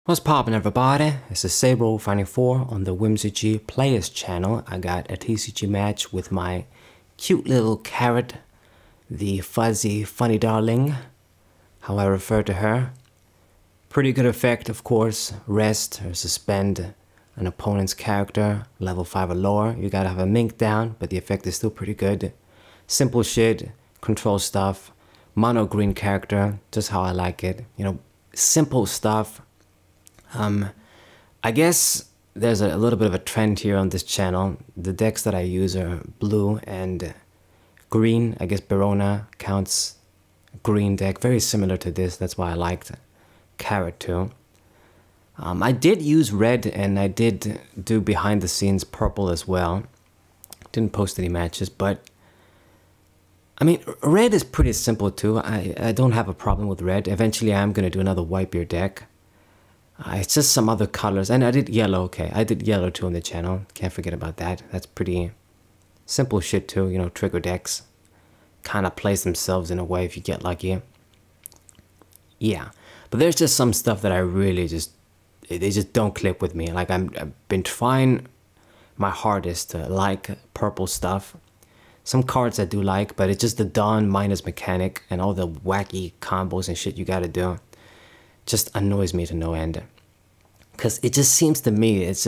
What's poppin', everybody? It's a Sable Finding 4 on the Whimsy Players channel. I got a TCG match with my cute little carrot, the fuzzy funny darling, how I refer to her. Pretty good effect, of course. Rest or suspend an opponent's character, level 5 or lower. You gotta have a mink down, but the effect is still pretty good. Simple shit, control stuff, mono green character, just how I like it. You know, simple stuff. I guess there's a little bit of a trend here on this channel. The decks that I use are blue and green. I guess Verona counts green deck, very similar to this. That's why I liked Carrot too. I did use red and I did do behind the scenes purple as well. Didn't post any matches, but I mean, red is pretty simple too. I don't have a problem with red. Eventually I'm going to do another Whitebeard deck. It's just some other colors, and I did yellow. Okay, I did yellow too on the channel. Can't forget about that. That's pretty simple shit too. You know, trigger decks kind of place themselves in a way if you get lucky. Yeah, but there's just some stuff that I really they just don't click with me. Like I've been trying my hardest to like purple stuff. Some cards I do like, but it's just the Dawn minus mechanic and all the wacky combos and shit you gotta do. Just annoys me to no end, because it just seems to me it's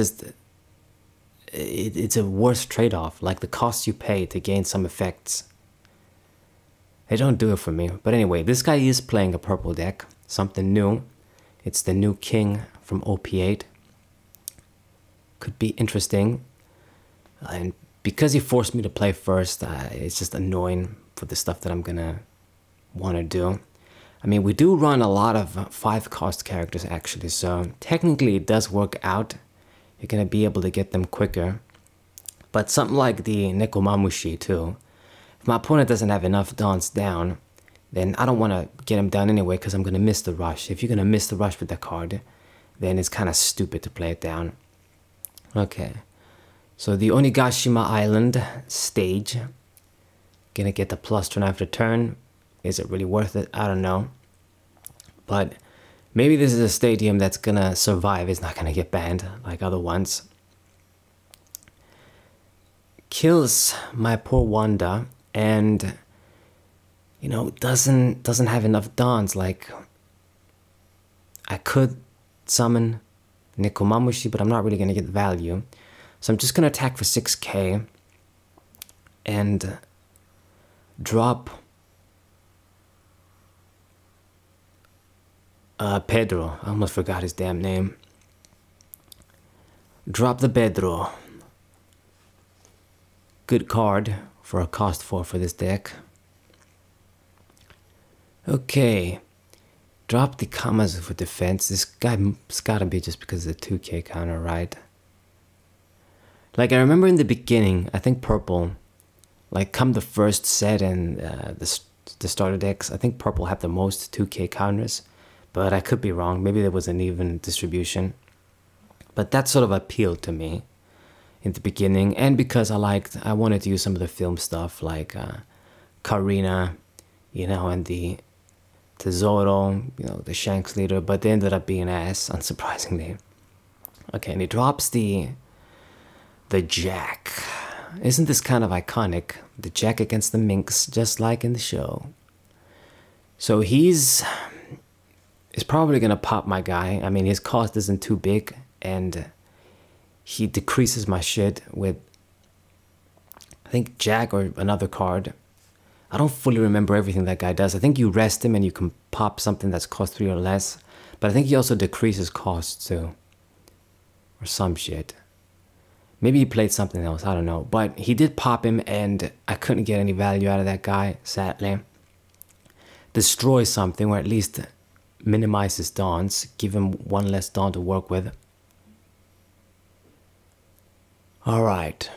a worse trade-off. Like the cost you pay to gain some effects, they don't do it for me. But anyway, this guy is playing a purple deck, something new. It's the new king from OP8. Could be interesting, and because he forced me to play first, it's just annoying for the stuff that I'm gonna want to do. I mean, we do run a lot of 5-cost characters actually, so technically it does work out. You're gonna be able to get them quicker. But something like the Nekomamushi too, if my opponent doesn't have enough dawns down, then I don't want to get him down anyway because I'm gonna miss the rush. If you're gonna miss the rush with the card, then it's kind of stupid to play it down. Okay, so the Onigashima Island stage, gonna get the +turn after turn. Is it really worth it? I don't know. But maybe this is a stadium that's gonna survive. It's not gonna get banned like other ones. Kills my poor Wanda and, you know, doesn't have enough dawns. Like, I could summon Nekomamushi, but I'm not really gonna get value. So I'm just gonna attack for 6k and drop Pedro. I almost forgot his damn name. Drop the Pedro. Good card for a cost 4 for this deck. Okay. Drop the Kamazu for defense. This guy's gotta be just because of the 2k counter, right? Like, I remember in the beginning, I think purple, like come the first set and the starter decks, I think purple had the most 2k counters. But I could be wrong. Maybe there was an even distribution. But that sort of appealed to me in the beginning. And because I wanted to use some of the film stuff like Karina, you know, and the Tesoro, you know, the Shanks leader. But they ended up being ass, unsurprisingly. Okay, and he drops the Jack. Isn't this kind of iconic? The Jack against the minks, just like in the show. So he's probably gonna pop my guy. I mean, his cost isn't too big, and he decreases my shit with, I think, Jack or another card. I don't fully remember everything that guy does. I think you rest him and you can pop something that's cost 3 or less, but I think he also decreases costs too, or some shit. Maybe he played something else, I don't know. But he did pop him, and I couldn't get any value out of that guy, sadly. Destroy something, or at least minimize his dawns, give him 1 less dawn to work with. Alright.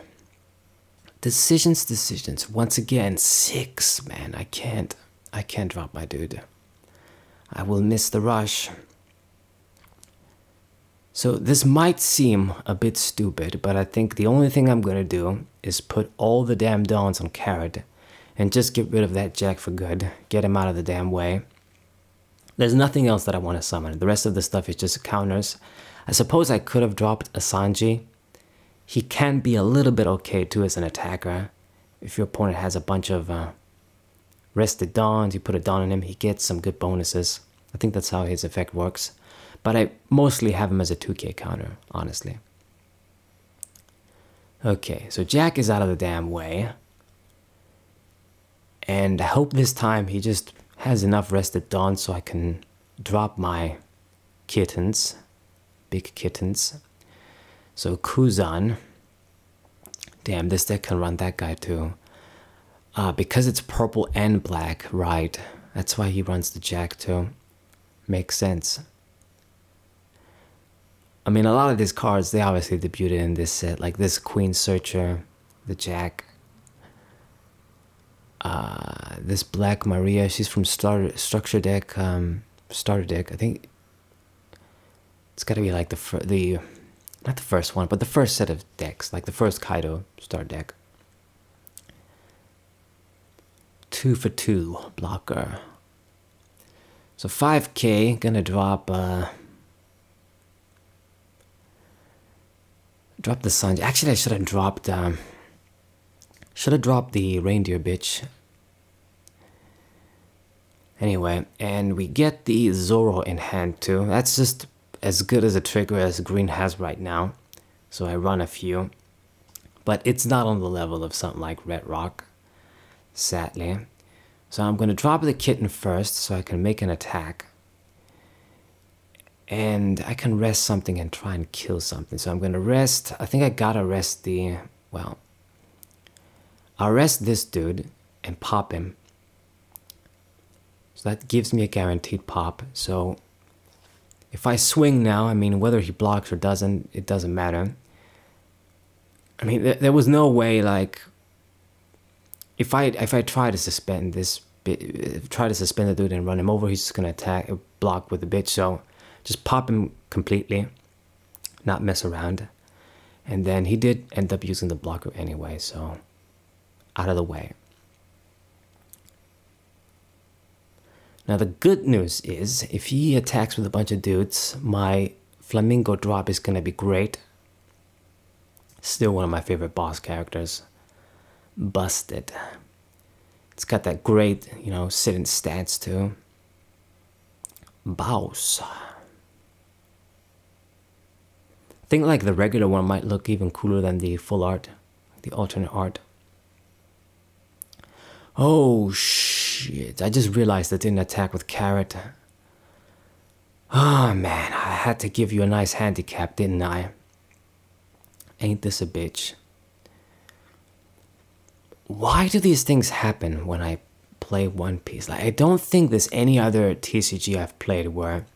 Decisions. Once again, 6, man. I can't drop my dude. I will miss the rush. So this might seem a bit stupid, but I think the only thing I'm gonna do is put all the damn dawns on Carrot and just get rid of that Jack for good. Get him out of the damn way. There's nothing else that I want to summon. The rest of the stuff is just counters. I suppose I could have dropped a Sanji. He can be a little bit okay too as an attacker. If your opponent has a bunch of rested Dawns, you put a Dawn on him, he gets some good bonuses. I think that's how his effect works. But I mostly have him as a 2k counter, honestly. Okay, so Jack is out of the damn way. And I hope this time he just has enough rested Dawn so I can drop my kittens. Big kittens. So Kuzan. Damn, this deck can run that guy too. Because it's purple and black, right. That's why he runs the Jack too. Makes sense. I mean, a lot of these cards, they obviously debuted in this set. Like this Queen Searcher, the Jack. This Black Maria, she's from Structure Deck, Starter Deck. I think it's gotta be like not the first one, but the first set of decks, like the first Kaido Starter Deck. 2 for 2 blocker. So 5k, gonna drop the Sanji. Actually, I should have dropped the reindeer bitch. Anyway, and we get the Zoro in hand too. That's just as good as a trigger as Green has right now. So I run a few. But it's not on the level of something like Red Rock, sadly. So I'm going to drop the kitten first so I can make an attack. And I can rest something and try and kill something. So I'm going to rest. I think I gotta rest the... Well, I'll rest this dude and pop him. So that gives me a guaranteed pop. So if I swing now, I mean, whether he blocks or doesn't, it doesn't matter. I mean, there was no way, like, if I try to suspend this, try to suspend the dude and run him over, he's just gonna attack, block with the bitch. So just pop him completely, not mess around. And then he did end up using the blocker anyway, so out of the way. Now the good news is, if he attacks with a bunch of dudes, my Flamingo drop is gonna be great. Still one of my favorite boss characters. Busted. It's got that great, you know, sit and stance too. Boss. I think like the regular one might look even cooler than the full art, the alternate art. Oh shit, I just realized I didn't attack with Carrot. Oh man, I had to give you a nice handicap, didn't I? Ain't this a bitch? Why do these things happen when I play One Piece? Like, I don't think there's any other TCG I've played where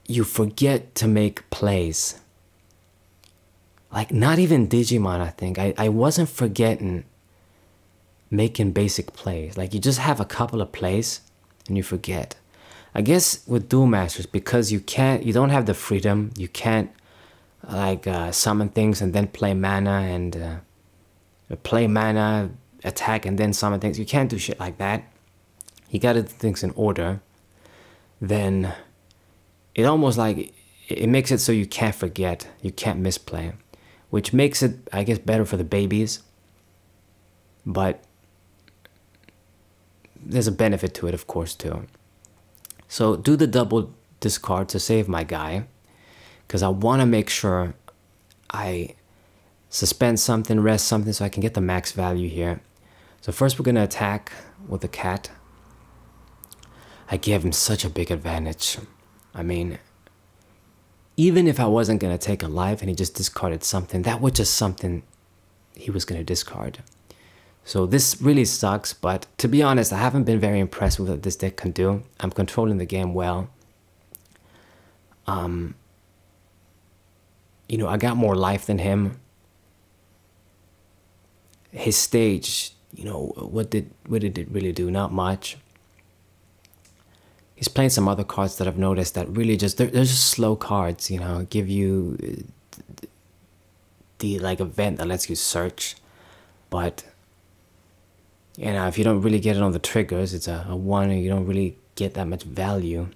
you forget to make plays. Like, not even Digimon, I think. I wasn't forgetting making basic plays. Like, you just have a couple of plays and you forget. I guess with Duel Masters, because you don't have the freedom, you can't like summon things and then play mana and play mana, attack and then summon things. You can't do shit like that. You gotta do things in order. Then it almost like it makes it so you can't forget, you can't misplay, which makes it, I guess, better for the babies. But there's a benefit to it, of course, too. So do the double discard to save my guy, because I want to make sure I suspend something, rest something, so I can get the max value here. So first we're going to attack with the cat. I gave him such a big advantage. I mean, even if I wasn't going to take a life and he just discarded something, that was just something he was going to discard. So this really sucks, but to be honest, I haven't been very impressed with what this deck can do. I'm controlling the game well. You know, I got more life than him. His stage, you know, what did it really do? Not much. He's playing some other cards that I've noticed that really just, they're just slow cards, you know, give you the like event that lets you search. But, you know, if you don't really get it on the triggers, it's a one and you don't really get that much value.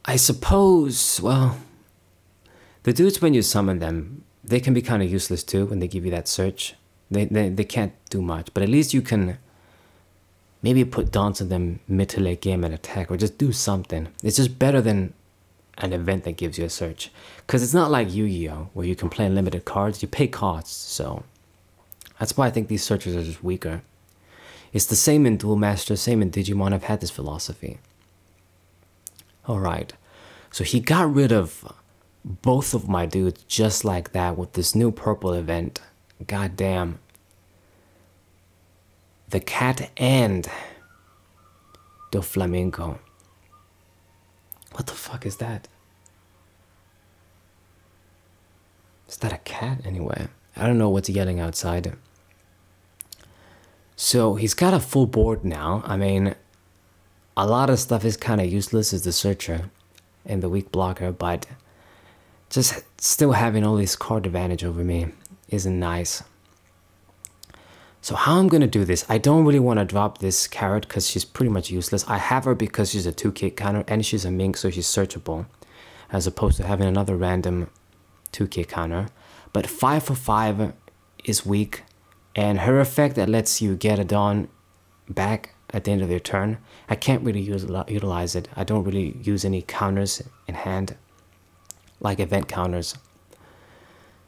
I suppose, well, the dudes when you summon them, they can be kind of useless too when they give you that search. They can't do much, but at least you can maybe put dons on them mid to late game and attack, or just do something. It's just better than an event that gives you a search. Because it's not like Yu-Gi-Oh! Where you can play unlimited cards, you pay costs, so that's why I think these searches are just weaker. It's the same in Duel Master, same in Digimon. I've had this philosophy. Alright, so he got rid of both of my dudes just like that with this new purple event. God damn. The cat and the flamingo. What the fuck is that? Is that a cat anyway? I don't know what's yelling outside. So he's got a full board now. I mean, a lot of stuff is kind of useless as the searcher and the weak blocker, but just still having all this card advantage over me isn't nice. So how I'm gonna do this, I don't really want to drop this carrot because she's pretty much useless. I have her because she's a 2k counter and she's a mink, so she's searchable, as opposed to having another random 2k counter. But 5 for 5 is weak, and her effect that lets you get a Dawn back at the end of your turn, I can't really utilize it. I don't really use any counters in hand, like event counters.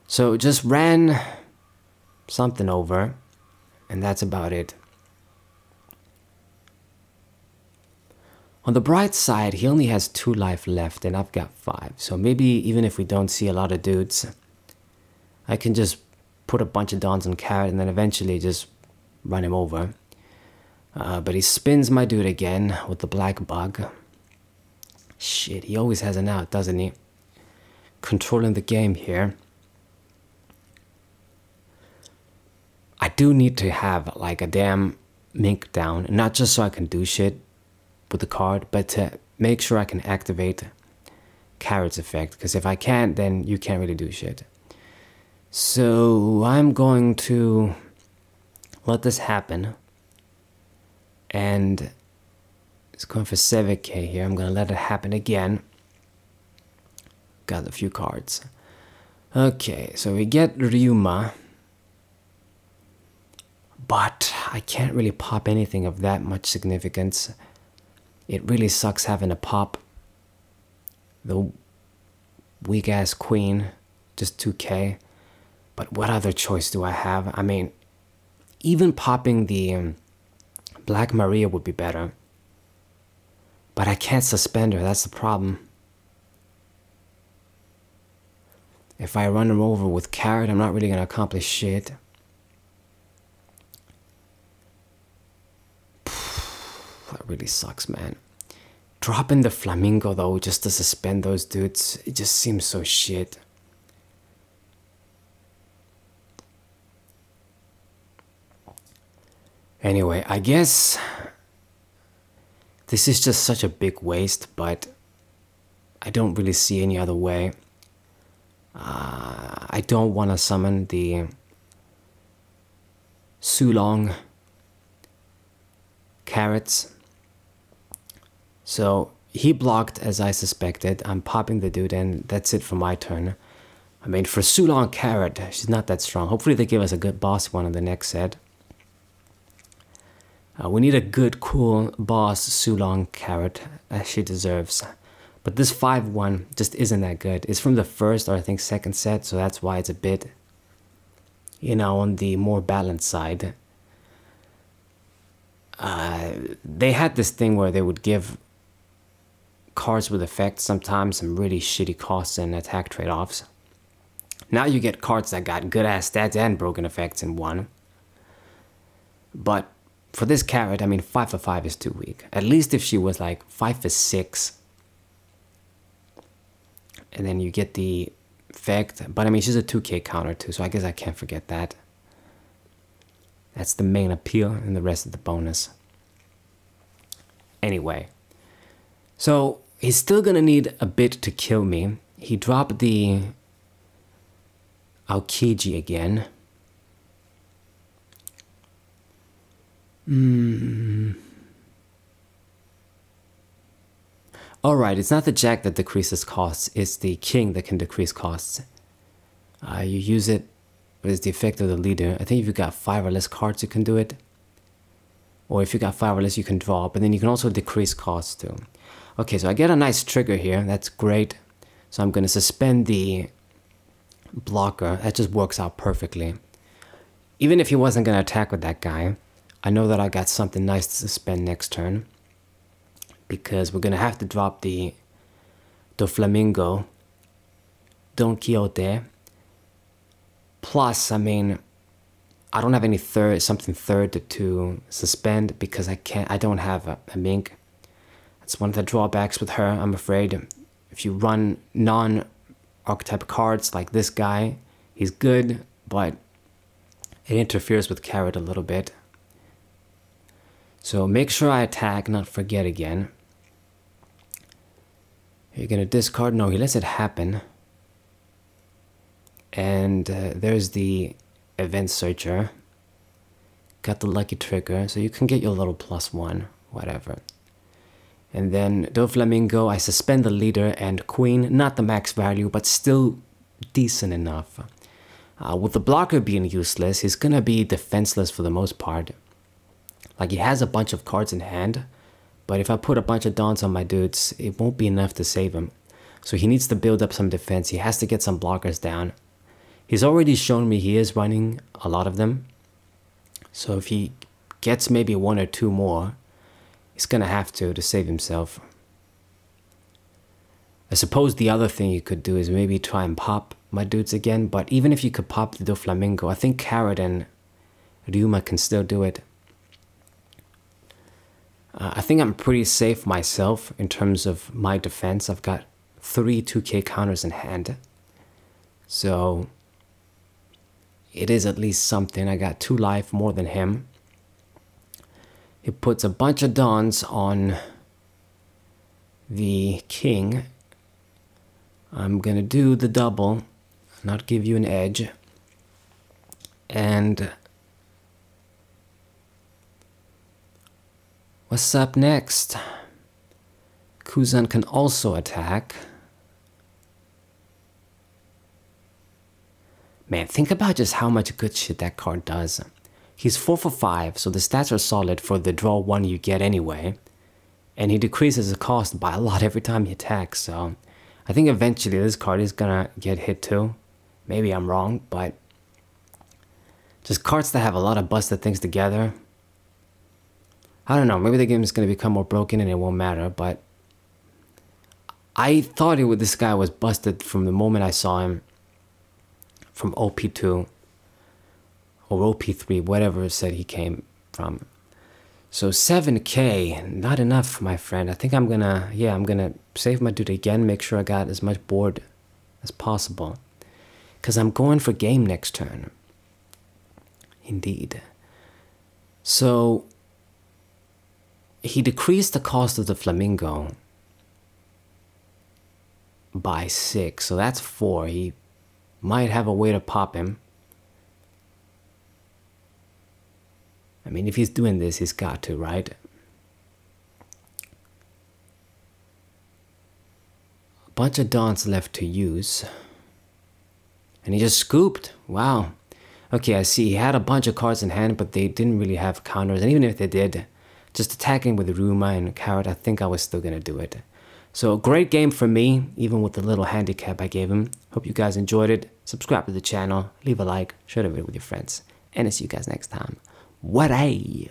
So just ran something over, and that's about it. On the bright side, he only has 2 life left and I've got 5. So maybe even if we don't see a lot of dudes, I can just put a bunch of dons on carrot and then eventually just run him over. But he spins my dude again with the black bug. Shit, he always has an out, doesn't he? Controlling the game here. I do need to have like a damn mink down, not just so I can do shit with the card, but to make sure I can activate Carrot's effect, because if I can't, then you can't really do shit. So I'm going to let this happen, and it's going for 7k here. I'm going to let it happen again. Got a few cards. Okay, so we get Ryuma, but I can't really pop anything of that much significance. It really sucks having to pop the weak-ass queen, just 2k. But what other choice do I have? I mean, even popping the Black Maria would be better. But I can't suspend her, that's the problem. If I run him over with Carrot, I'm not really going to accomplish shit. That really sucks, man. Dropping the Flamingo, though, just to suspend those dudes, it just seems so shit. Anyway, I guess this is just such a big waste, but I don't really see any other way. I don't want to summon the Sulong carrots. So he blocked as I suspected. I'm popping the dude and that's it for my turn. I mean, for Sulong carrot, she's not that strong. Hopefully they give us a good boss one in the next set. We need a good, cool boss Sulong carrot, as she deserves. But this 5-1 just isn't that good. It's from the first or I think second set, so that's why it's a bit, you know, on the more balanced side. They had this thing where they would give cards with effects sometimes some really shitty costs and attack trade-offs. Now you get cards that got good ass stats and broken effects in one. But for this carrot, I mean, 5 for 5 is too weak. At least if she was like 5 for 6. And then you get the effect. But I mean, she's a 2k counter too, so I guess I can't forget that. That's the main appeal and the rest of the bonus. Anyway. So he's still gonna need a bit to kill me. He dropped the Aokiji again. Alright, it's not the jack that decreases costs, it's the king that can decrease costs. You use it, what is the effect of the leader? I think if you got 5 or less cards you can do it. Or if you got 5 or less you can draw, but then you can also decrease costs too. Okay, so I get a nice trigger here, that's great. So I'm going to suspend the blocker, that just works out perfectly. Even if he wasn't going to attack with that guy, I know that I got something nice to suspend next turn. Because we're going to have to drop the Flamingo, Don Quixote. Plus, I mean, I don't have any something third to suspend because I don't have a mink. That's one of the drawbacks with her, I'm afraid. If you run non-archetype cards like this guy, he's good, but it interferes with Carrot a little bit. So make sure I attack, not forget again. You're going to discard? No, he lets it happen. And there's the event searcher. Got the lucky trigger, so you can get your little +1, whatever. And then Doflamingo, I suspend the leader and queen, not the max value, but still decent enough. With the blocker being useless, he's gonna be defenseless for the most part. Like, he has a bunch of cards in hand, but if I put a bunch of dons on my dudes, it won't be enough to save him. So he needs to build up some defense, he has to get some blockers down. He's already shown me he is running a lot of them. So if he gets maybe 1 or 2 more, he's gonna have to save himself. I suppose the other thing you could do is maybe try and pop my dudes again, but even if you could pop the Doflamingo, I think Carrot and Ryuma can still do it. I think I'm pretty safe myself in terms of my defense. I've got 3 2k counters in hand. So it is at least something. I got 2 life more than him. He puts a bunch of dons on the king. I'm gonna do the double, not give you an edge. And what's up next? Kuzan can also attack. Man, think about just how much good shit that card does. He's 4 for 5, so the stats are solid for the draw 1 you get anyway. And he decreases the cost by a lot every time he attacks, so I think eventually this card is gonna get hit too. Maybe I'm wrong, but just cards that have a lot of busted things together. I don't know, maybe the game is gonna become more broken and it won't matter, but I thought this guy was busted from the moment I saw him from OP2 or OP3, whatever it said he came from. So 7k, not enough, my friend. I think I'm gonna save my dude again, make sure I got as much board as possible. Because I'm going for game next turn. Indeed. So he decreased the cost of the Flamingo by 6, so that's 4. He might have a way to pop him. I mean, if he's doing this, he's got to, right? A bunch of dons left to use. And he just scooped. Wow. Okay, I see. He had a bunch of cards in hand, but they didn't really have counters. And even if they did, just attacking with Ruma and Carrot, I think I was still going to do it. So a great game for me, even with the little handicap I gave him. Hope you guys enjoyed it. Subscribe to the channel, leave a like, share the video with your friends. And I'll see you guys next time. What a